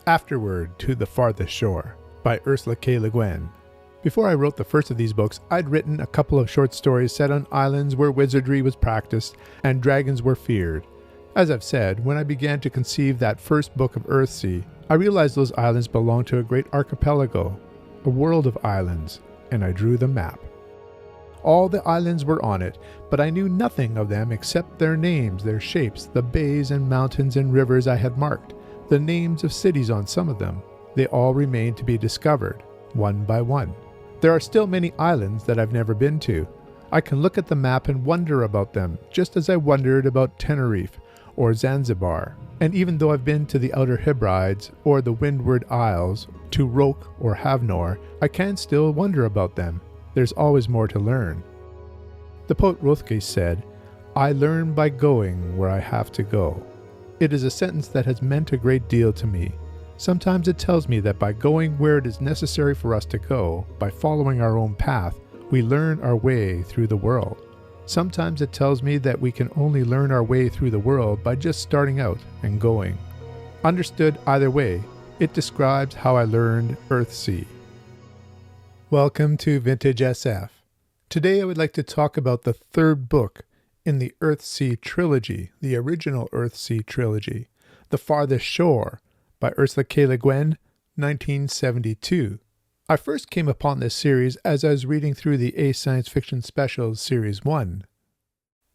Afterward to the Farthest Shore by Ursula K. Before I wrote the first of these books, I'd written a couple of short stories set on islands where wizardry was practiced and dragons were feared. As I've said, when I began to conceive that first book of Earthsea, I realized those islands belonged to a great archipelago, a world of islands, and I drew the map. All the islands were on it, but I knew nothing of them except their names, their shapes, the bays and mountains and rivers I had marked, the names of cities on some of them. They all remained to be discovered, one by one. There are still many islands that I've never been to. I can look at the map and wonder about them, just as I wondered about Tenerife or Zanzibar. And even though I've been to the Outer Hebrides or the Windward Isles, to Roke or Havnor, I can still wonder about them. There's always more to learn. The poet Rothke said, "I learn by going where I have to go." It is a sentence that has meant a great deal to me. Sometimes it tells me that by going where it is necessary for us to go, by following our own path, we learn our way through the world. Sometimes it tells me that we can only learn our way through the world by just starting out and going. Understood either way, it describes how I learned Earthsea. Welcome to Vintage SF. Today I would like to talk about the third book in the Earthsea trilogy, the original Earthsea trilogy, The Farthest Shore, by Ursula K. 1972. I first came upon this series as I was reading through the A Science Fiction Specials Series 1.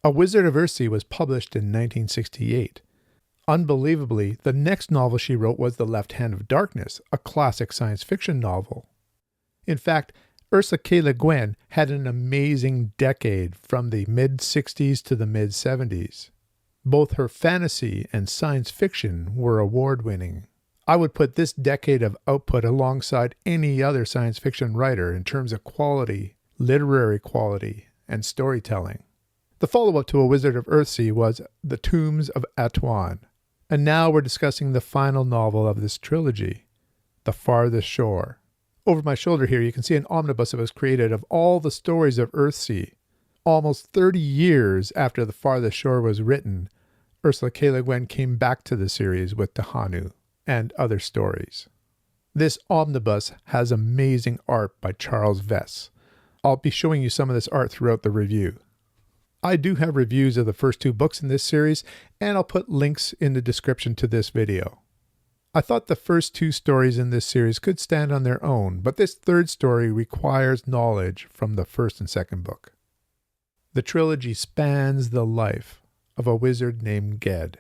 A Wizard of Earthsea was published in 1968. Unbelievably, the next novel she wrote was The Left Hand of Darkness, a classic science fiction novel. In fact, Ursula K. Le Guin had an amazing decade from the mid-60s to the mid-70s. Both her fantasy and science fiction were award-winning. I would put this decade of output alongside any other science fiction writer in terms of quality, literary quality, and storytelling. The follow-up to A Wizard of Earthsea was The Tombs of Autuan, and now we're discussing the final novel of this trilogy, The Farthest Shore. Over my shoulder here you can see an omnibus that was created of all the stories of Earthsea. Almost 30 years after The Farthest Shore was written, Ursula K. Le Guin came back to the series with Tehanu and other stories. This omnibus has amazing art by Charles Vess. I'll be showing you some of this art throughout the review. I do have reviews of the first two books in this series, and I'll put links in the description to this video. I thought the first two stories in this series could stand on their own, but this third story requires knowledge from the first and second book. The trilogy spans the life of a wizard named Ged.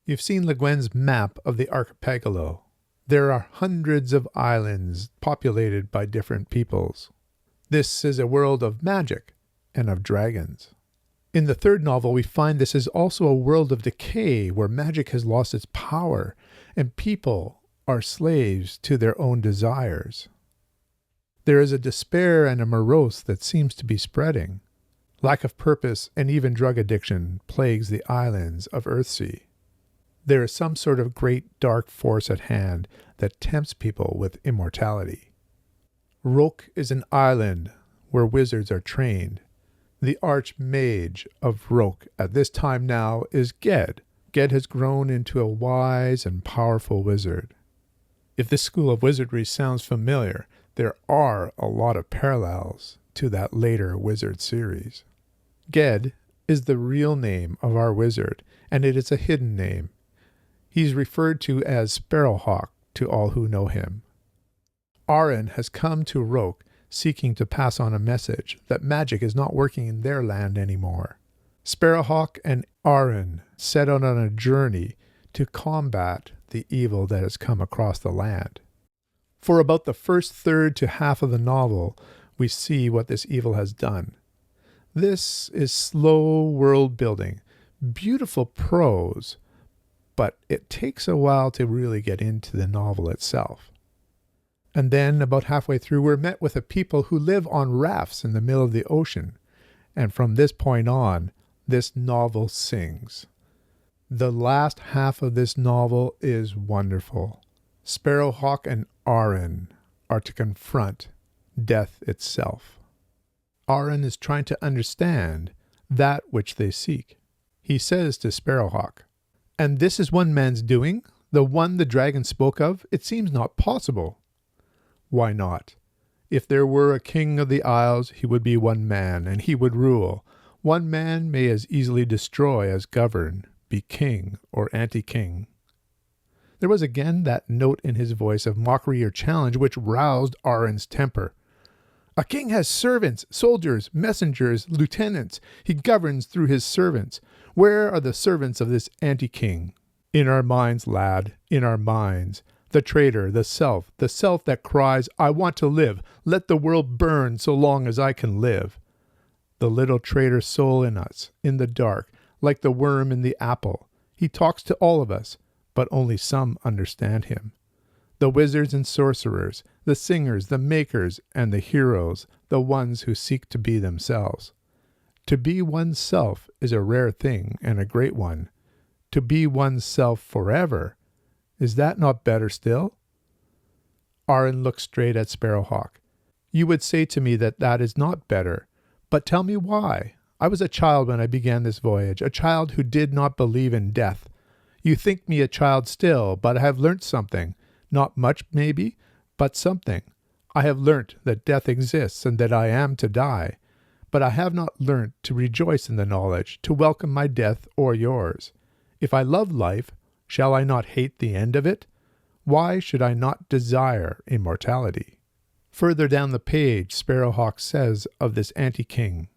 You've seen Le Guin's map of the archipelago. There are hundreds of islands populated by different peoples. This is a world of magic and of dragons. In the third novel, we find this is also a world of decay where magic has lost its power and people are slaves to their own desires. There is a despair and a morose that seems to be spreading. Lack of purpose and even drug addiction plagues the islands of Earthsea. There is some sort of great dark force at hand that tempts people with immortality. Roke is an island where wizards are trained. The archmage of Roke at this time now is Ged. Ged has grown into a wise and powerful wizard. If this school of wizardry sounds familiar, there are a lot of parallels to that later wizard series. Ged is the real name of our wizard, and it is a hidden name. He's referred to as Sparrowhawk to all who know him. Aran has come to Roke seeking to pass on a message that magic is not working in their land anymore. Sparrowhawk and Aran set out on a journey to combat the evil that has come across the land. For about the first third to half of the novel, we see what this evil has done. This is slow world building, beautiful prose, but it takes a while to really get into the novel itself. And then, about halfway through, we're met with a people who live on rafts in the middle of the ocean. And from this point on, this novel sings. The last half of this novel is wonderful. Sparrowhawk and Aran are to confront death itself. Aran is trying to understand that which they seek. He says to Sparrowhawk, "And this is one man's doing, the one the dragon spoke of, it seems not possible. Why not? If there were a king of the isles, he would be one man, and he would rule. One man may as easily destroy as govern, be king or anti-king. There was again that note in his voice of mockery or challenge which roused Arin's temper. A king has servants, soldiers, messengers, lieutenants. He governs through his servants. Where are the servants of this anti-king? In our minds, lad, in our minds. The traitor, the self that cries, I want to live. Let the world burn so long as I can live. The little traitor soul in us, in the dark, like the worm in the apple. He talks to all of us, but only some understand him. The wizards and sorcerers, the singers, the makers, and the heroes, the ones who seek to be themselves. To be oneself is a rare thing and a great one. To be oneself forever, is that not better still? Arin looked straight at Sparrowhawk. You would say to me that that is not better, but tell me why. I was a child when I began this voyage, a child who did not believe in death. You think me a child still, but I have learnt something. Not much, maybe, but something. I have learnt that death exists and that I am to die, but I have not learnt to rejoice in the knowledge, to welcome my death or yours. If I love life, shall I not hate the end of it? Why should I not desire immortality? Further down the page, Sparrowhawk says of this anti-king,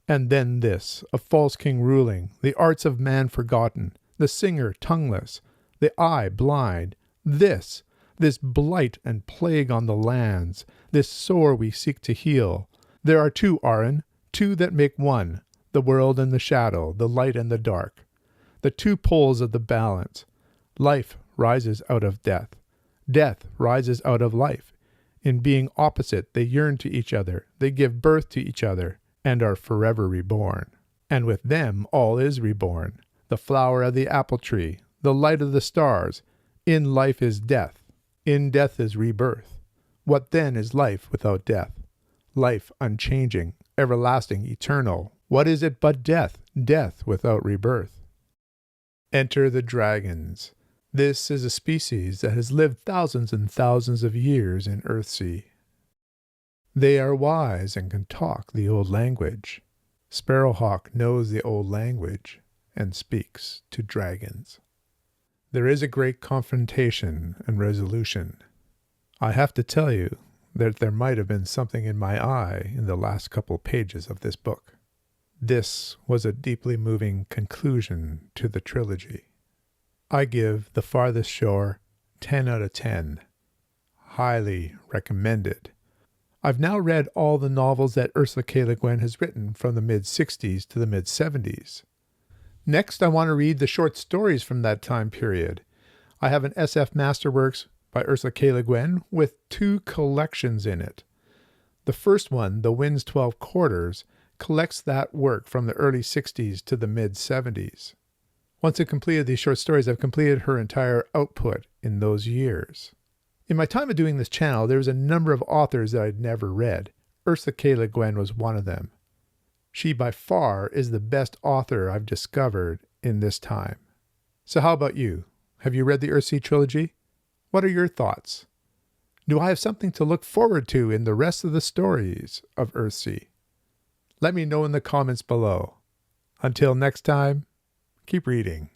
and then this, a false king ruling, the arts of man forgotten, the singer tongueless, the eye blind, this blight and plague on the lands, this sore we seek to heal. There are two, Arin, two that make one, the world and the shadow, the light and the dark. The two poles of the balance. Life rises out of death. Death rises out of life. In being opposite, they yearn to each other, they give birth to each other, and are forever reborn. And with them all is reborn. The flower of the apple tree, the light of the stars. In life is death. In death is rebirth. What then is life without death? Life unchanging, everlasting, eternal. What is it but death? Death without rebirth. Enter the dragons. This is a species that has lived thousands and thousands of years in Earthsea. They are wise and can talk the old language. Sparrowhawk knows the old language and speaks to dragons. There is a great confrontation and resolution. I have to tell you that there might have been something in my eye in the last couple pages of this book. This was a deeply moving conclusion to the trilogy. I give The Farthest Shore 10 out of 10. Highly recommended. I've now read all the novels that Ursula K has written from the mid-60s to the mid-70s. Next, I want to read the short stories from that time period. I have an SF Masterworks by Ursula K with 2 collections in it. The first one, The Wind's 12 Quarters, collects that work from the early 60s to the mid-70s. Once I've completed these short stories, I've completed her entire output in those years. In my time of doing this channel, there was a number of authors that I'd never read. Ursula K was one of them. She by far is the best author I've discovered in this time. So how about you? Have you read the Earthsea trilogy? What are your thoughts? Do I have something to look forward to in the rest of the stories of Earthsea? Let me know in the comments below. Until next time, keep reading.